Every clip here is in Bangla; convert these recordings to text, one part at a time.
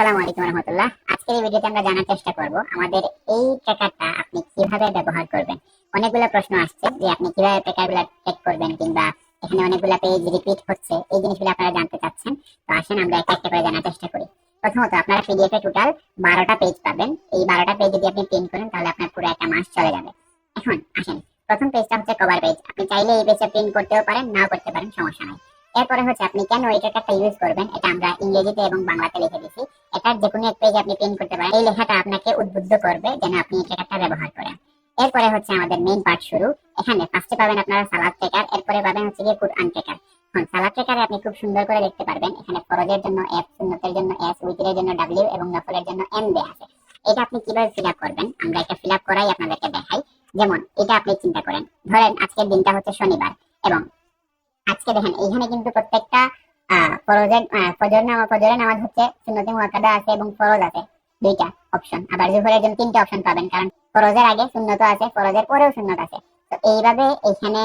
আসসালামু আলাইকুম রহমতুল্লাহ। আজকের এই ভিডিওতে আমরা জানার চেষ্টা করব আমাদের এই ট্র্যাকারটা আপনি কিভাবে ব্যবহার করবেন। অনেকগুলো প্রশ্ন আসছে যে আপনি কিভাবে ট্র্যাকারগুলো ট্র্যাক করবেন, কিংবা এখানে অনেকগুলো পেজ রিপিট হচ্ছে, এই জিনিসগুলো আপনারা জানতে চাচ্ছেন। তো আসেন আমরা একটা একটা করে জানার চেষ্টা করি। প্রথমত আপনারা পিডিএফ এ টোটাল 12টা পেজ পাবেন। এই 12টা পেজ যদি আপনি প্রিন্ট করেন তাহলে আপনার পুরো একটা মাস চলে যাবে। এখন আসেন, প্রথম পেজটা হচ্ছে কভার পেজ। আপনি চাইলে এই পেজে প্রিন্ট করতেও পারেন, নাও করতে পারেন, সমস্যা নাই। এরপরে হচ্ছে আপনি কেন এই ট্র্যাকারটা ইউজ করবেন, এটা আমরা ইংরেজিতে এবং বাংলাতে লিখে দিয়েছি। এটার যে কোনো এক পেজ আপনি প্রিন্ট করতে পারেন। এই লেখাটা আপনাকে উদ্বুদ্ধ করবে যেন আপনি এই ট্র্যাকারটা ব্যবহার করেন। এরপরে হচ্ছে আমাদের মেইন পার্ট শুরু। এখানে ফার্স্টে পাবেন আপনারা সালাত ট্র্যাকার, এরপরে পাবেন হচ্ছে গিয়ে কুরআন ট্র্যাকার। এখন সালাত ট্র্যাকারে আপনি খুব সুন্দর করে দেখতে পারবেন এখানে ফরজের জন্য এফ, সুন্নতের জন্য এস, উইতরের জন্য ডব্লিউ এবং নফলের জন্য এম দেয়া আছে। এটা আপনি কিভাবে ফিল আপ করবেন আমরা এটা ফিল আপ করাই আপনাদেরকে দেখাই। যেমন এটা আপনি চিন্তা করেন, ধরেন আজকের দিনটা হচ্ছে শনিবার, এবং আজকে দেখেন এইখানে কিন্তু প্রত্যেকটা ফজরের নামাজ হচ্ছে সুন্নতে মুআক্কাদা আছে এবং ফরজ আছে দুইটা অপশন। আবার জোহরের জন্য তিনটা অপশন পাবেন, কারণ ফরজের আগে সুন্নত আছে, ফরজের পরেও সুন্নত আছে। তো এইভাবে এখানে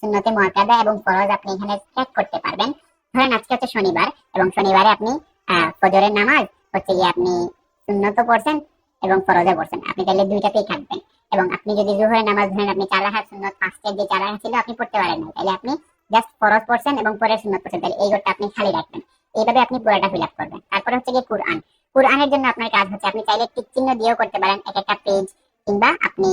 সুন্নতে মুআক্কাদা এবং ফরজ আপনি এখানে চেক করতে পারবেন। ধরেন আজকে হচ্ছে শনিবার, এবং শনিবারে আপনি ফজরের নামাজ হচ্ছে গিয়ে আপনি সুন্নত পড়ছেন এবং ফরজে পড়ছেন, আপনি তাহলে দুইটাতেই থাকবেন। এবং আপনি যদি জোহরের নামাজ ধরেন আপনি 4 রাকাত সুন্নত ফার্স্টের যে 4 রাকাত ছিল আপনি পড়তে পারেন না, তাহলে আপনি জাস্ট ফরজ পড়ছেন এবং পরে সুন্নাত পড়ছেন, তাহলে এই ঘরটা আপনি খালি রাখবেন। এইভাবে আপনি পুরোটা ফিল আপ করবেন। তারপর হচ্ছে গিয়ে কুরআন। কুরআনের জন্য আপনার কাজ হচ্ছে আপনি চাইলে টিক চিহ্ন দিয়েও করতে পারেন এক একটা পেজ, কিংবা আপনি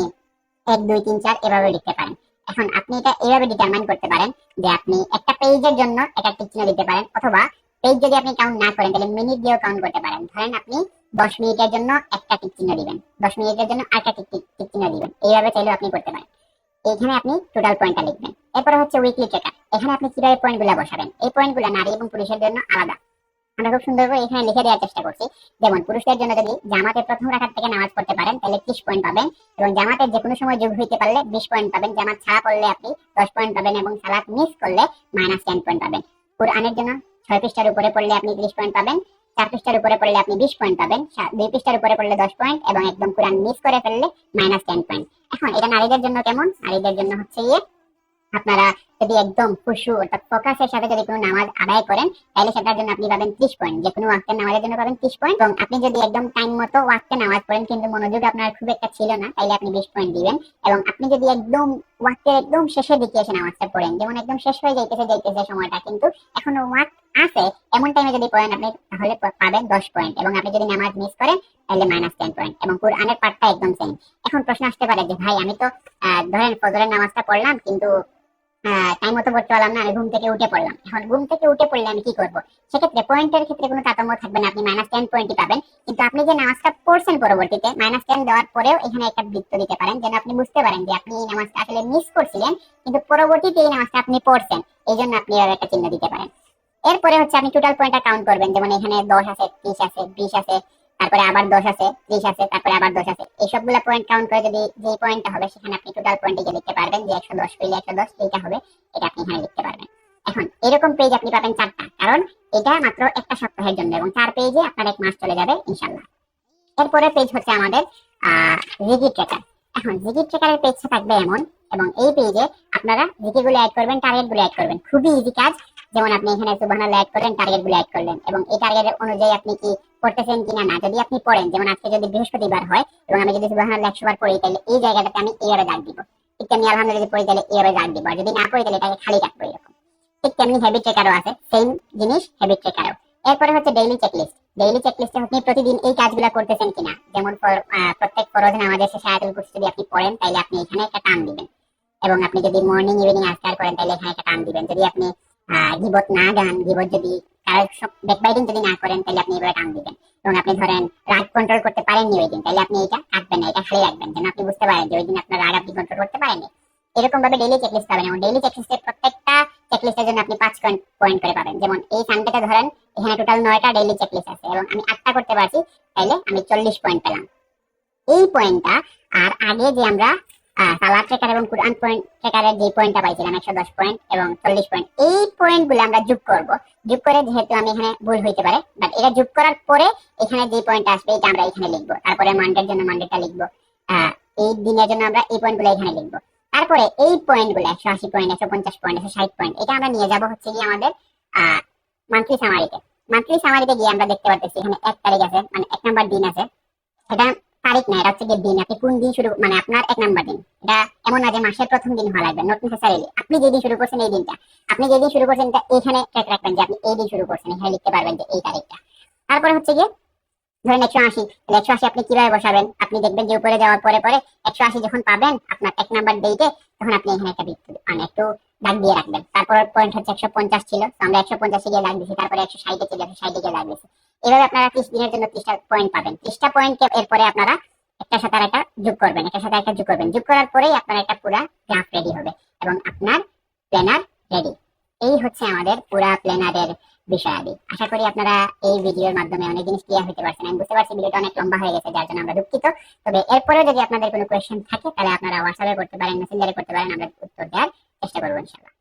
1 2 3 4 এভাবে লিখতে পারেন। এখন আপনি এটা এইভাবে ডিটারমাইন করতে পারেন যে আপনি একটা পেজের জন্য একটা টিক চিহ্ন দিতে পারেন, অথবা পেজ যদি আপনি কাউন্ট না করেন তাহলে মিনিট দিয়েও কাউন্ট করতে পারেন। ধরেন আপনি 10 মিনিটের জন্য একটা টিক চিহ্ন দিবেন, 10 মিনিটের জন্য আরেকটা টিক চিহ্ন দিবেন, এইভাবে চাইলেও আপনি করতে পারেন। এখানে আপনি টোটাল পয়েন্টটা লিখবেন। এরপর হচ্ছে উইকলি ট্র্যাকার। এখানে আপনি কিভাবে পয়েন্টগুলো বসাবেন, এই পয়েন্টগুলো নারী এবং পুরুষের জন্য আলাদা। আমরা খুব সুন্দর করে এখানে লিখে দেওয়ার চেষ্টা করছি। যেমন পুরুষদের জন্য যদি জামাতের প্রথম রাকাত থেকে নামাজ পড়তে পারেন তাহলে 30 পয়েন্ট পাবেন, এবং জামাতের যে কোনো সময় যোগ হইতে পারলে 20 পয়েন্ট পাবেন, জামাত ছাড়া পড়লে আপনি 10 পয়েন্ট পাবেন, এবং সালাত মিস করলে -10 পয়েন্ট পাবেন। কুরআনের জন্য 6 পৃষ্ঠার উপরে পড়লে আপনি 30 পয়েন্ট পাবেন, 4 পৃষ্ঠার উপরে পড়লে আপনি 20 পয়েন্ট পাবেন, 2 পৃষ্ঠার উপরে পড়লে 10 পয়েন্ট, এবং একদম কুরআন মিস করে ফেললে -10 পয়েন্ট। এখন এটা নারীদের জন্য কেমন? নারীদের জন্য হচ্ছে গিয়ে আপনারা যদি একদম খুশু অর্থাৎ ফোকাসের সাথে যদি কোনো নামাজ আদায় করেন তাহলে সেটার জন্য আপনি পাবেন 30 পয়েন্ট। যে কোনো ওয়াক্তের নামাজের জন্য পাবেন 30 পয়েন্ট, এবং আপনি যদি একদম টাইম মতো ওয়াক্তে নামাজ পড়েন কিন্তু মনোযোগ আপনার খুব একটা ছিল না তাহলে আপনি 20 পয়েন্ট দিবেন। এবং আপনি যদি একদম ওয়াক্তের একদম শেষের দিকে এসে নামাজটা পড়েন, যেমন একদম শেষ হয়ে যাইতেছে সময়টা কিন্তু এখনো ওয়াক্ত আছে, এমন টাইমে যদি পড়েন আপনি তাহলে পাবেন 10 পয়েন্ট, এবং আপনি যদি নামাজ মিস করেন তাহলে -10 পয়েন্ট। এবং কুরআনের পাঠটা একদম সেম। এখন প্রশ্ন আসতে পারে যে ভাই আমি তো ধরেন ফজরের নামাজটা পড়লাম কিন্তু টাইম মতো পড়তে পারলাম না, আমি ঘুম থেকে উঠে পড়লাম। এখন ঘুম থেকে উঠে পড়লে আমি কি করবো? সেক্ষেত্রে পয়েন্টের ক্ষেত্রে কোনো তারতম্য থাকবে না, আপনি -10 পয়েন্টই পাবেন। কিন্তু আপনি যে নামাজটা পড়ছেন পরবর্তীতে -10 দেওয়ার পরেও এখানে একটা বৃত্ত দিতে পারেন, যেন আপনি বুঝতে পারেন যে আপনি এই নামাজটা আসলে মিস করছিলেন কিন্তু পরবর্তীতে এই নামাজটা আপনি পড়ছেন, এই জন্য আপনি এর একটা চিহ্ন দিতে পারেন। এরপরে হচ্ছে আপনি টোটাল পয়েন্টটা কাউন্ট করবেন, যেমন এখানে 10 আছে, 30 আছে, 20 আছে, তারপরে আবার 10 আছে, 30 আছে, তারপরে আবার 10 আছে। এই সবগুলা পয়েন্ট কাউন্ট করে যদি যে পয়েন্টটা হবে সেখানে আপনি টোটাল পয়েন্টে লিখতে পারবেন যে 110 পেলে 110 এইটা হবে, এটা আপনি এখানে লিখতে পারবেন। এখন এরকম পেজ আপনি পাবেন 4টা, কারণ এটা মাত্র একটা সপ্তাহের জন্য, এবং 4 পেজে আপনার 1 মাস চলে যাবে ইনশাআল্লাহ। এরপরে পেজ হচ্ছে আমাদের জিকি ট্র্যাকার। এখন জিকি ট্র্যাকারের পেজটা থাকবে এমন, এবং এই পেজে আপনারা জিকি গুলো অ্যাড করবেন, টার্গেট গুলো অ্যাড করবেন। খুবই ইজি কাজ। যেমন আপনি এখানে সুবহানাল্লাহ অ্যাড করলেন, টার্গেট গুলো অ্যাড করলেন, এবং এই টার্গেটের অনুযায়ী আপনি কি পড়তেছেন কিনা না, যদি আপনি পড়েন, যেমন আজকে যদি বৃহস্পতিবার হয় এবং আমি যদি সুবহানাল্লাহ 100 বার পড়ি তাহলে এই জায়গাটাতে আমি এইভাবে দাগ দিব। ঠিক তেমনি আলহামদুলিল্লাহ যদি পড়ি তাহলে এইভাবে দাগ দিব, আর যদি না পড়ি তাহলে এটাকে খালি রাখবো এরকম। ঠিক তেমনি হ্যাবিট ট্র্যাকারও আছে, সেম জিনিস হ্যাবিট ট্র্যাকারও। এরপরে হচ্ছে ডেইলি চেকলিস্ট। ডেইলি চেকলিস্টে আপনি প্রতিদিন এই কাজগুলো করতেছেন কিনা, যেমন প্রত্যেক ফরজ নামাজের শেষে আয়াতুল কুরসি যদি আপনি পড়েন তাহলে আপনি এখানে একটা টান দিবেন, এবং আপনি যদি মর্নিং ইভিনিং আজকার করেন তাহলে এখানে একটা টান দিবেন। যদি আপনি গিবত না গান, গিবত যদি ব্যাকবাইটিং যদি না করেন তাহলে আপনি এভাবে টান দিবেন। এবং আপনি ধরেন রাগ কন্ট্রোল করতে পারেননি ওই দিন, তাহলে আপনি এটা কাটবেন না, এটা খালি রাখবেন, যেন আপনি বুঝতে পারেন যে ওই দিন আপনার রাগ আপনি কন্ট্রোল করতে পারেননি। এরকম ভাবে ডেইলি চেকলিস্ট পাবেন, এবং ডেইলি চেকলিস্টের প্রত্যেকটা চেকলিস্টের জন্য আপনি 5 পয়েন্ট করে পাবেন। যেমন এই সানডেতে ধরেন এখানে টোটাল 9টা ডেইলি চেকলিস্ট আছে, এবং আমি 8টা করতে পারছি, তাইলে আমি 40 পয়েন্ট পেলাম। এই পয়েন্টটা আর আগে যে আমরা সালাত ট্র্যাকার এবং কুরআন পয়েন্ট ট্র্যাকারের যে পয়েন্টটা পাইছিলাম 110 পয়েন্ট এবং 40 পয়েন্ট, এই পয়েন্টগুলো আমরা যোগ করব। যোগ করে, যেহেতু আমি এখানে ভুল হইতে পারে, বাট এটা যোগ করার পরে এখানে যে পয়েন্ট আসবে এটা আমরা এখানে লিখবো। তারপরে মানডের জন্য মানডেটা লিখবো, এই দিনের জন্য আমরা এই পয়েন্টগুলো এখানে লিখবো। তারপরে এই পয়েন্টগুলো 180 পয়েন্ট, 150 পয়েন্ট, 160 পয়েন্ট, এটা আমরা নিয়ে যাব হচ্ছে কি আমাদের মান্থলি সামারিতে। মান্থলি সামারিতে গিয়ে আমরা দেখতে পারতেছি এখানে 1 তারিখ আছে, মানে 1 নাম্বার দিন আছে। এটা তারিখ না, এটা হচ্ছে গিয়ে দিন। আপনি কোন দিন শুরু, মানে আপনার 1 নাম্বার দিন। এটা এমন না যে মাসের প্রথম দিন হওয়া লাগবে, নট নেসেসারিলি। আপনি যেদিন শুরু করছেন এই দিনটা, আপনি যেদিন শুরু করছেন এটা এখানে ট্র্যাক রাখবেন যে আপনি এই দিন শুরু করছেন, এখানে লিখতে পারবেন যে এই তারিখটা। তারপরে হচ্ছে গিয়ে ধরেন 180, 180 আপনি কিভাবে বসাবেন? আপনি দেখবেন যে উপরে যাওয়ার পরে পরে 180 যখন পাবেন আপনার 1 নাম্বার ডেটে, তখন আপনি এখানে একটা মানে একটু দাগ দিয়ে রাখবেন। তারপর পয়েন্ট হচ্ছে 150 ছিল, তো আমরা 150 গিয়ে দাগ দিয়েছি। তারপরে 160 ছিল, 160 গিয়ে দাগ দিয়েছি। এভাবে আপনারা 30 দিনের জন্য 30টা পয়েন্ট পাবেন। 30টা পয়েন্ট এরপরে আপনারা একটার সাথে একটা যোগ করবেন, একটার সাথে একটা যোগ করবেন। যোগ করার পরেই আপনার একটা পুরা গ্রাফ রেডি হবে এবং আপনার প্ল্যানার রেডি। এই হচ্ছে আমাদের পুরা প্ল্যানারের বিষয়াদি। আশা করি আপনারা এই ভিডিওর মাধ্যমে অনেক জিনিস ক্লিয়ার হতে পারছেন। আমি বুঝতে পারছি ভিডিওটা অনেক লম্বা হয়ে গেছে, যার জন্য আমরা দুঃখিত। তবে এরপরেও যদি আপনাদের কোনো কোয়েশ্চেন থাকে তাহলে আপনারা হোয়াটসঅ্যাপে করতে পারেন, মেসেঞ্জারে করতে পারেন, আমরা উত্তর দেওয়ার চেষ্টা করবো ইনশাআল্লাহ।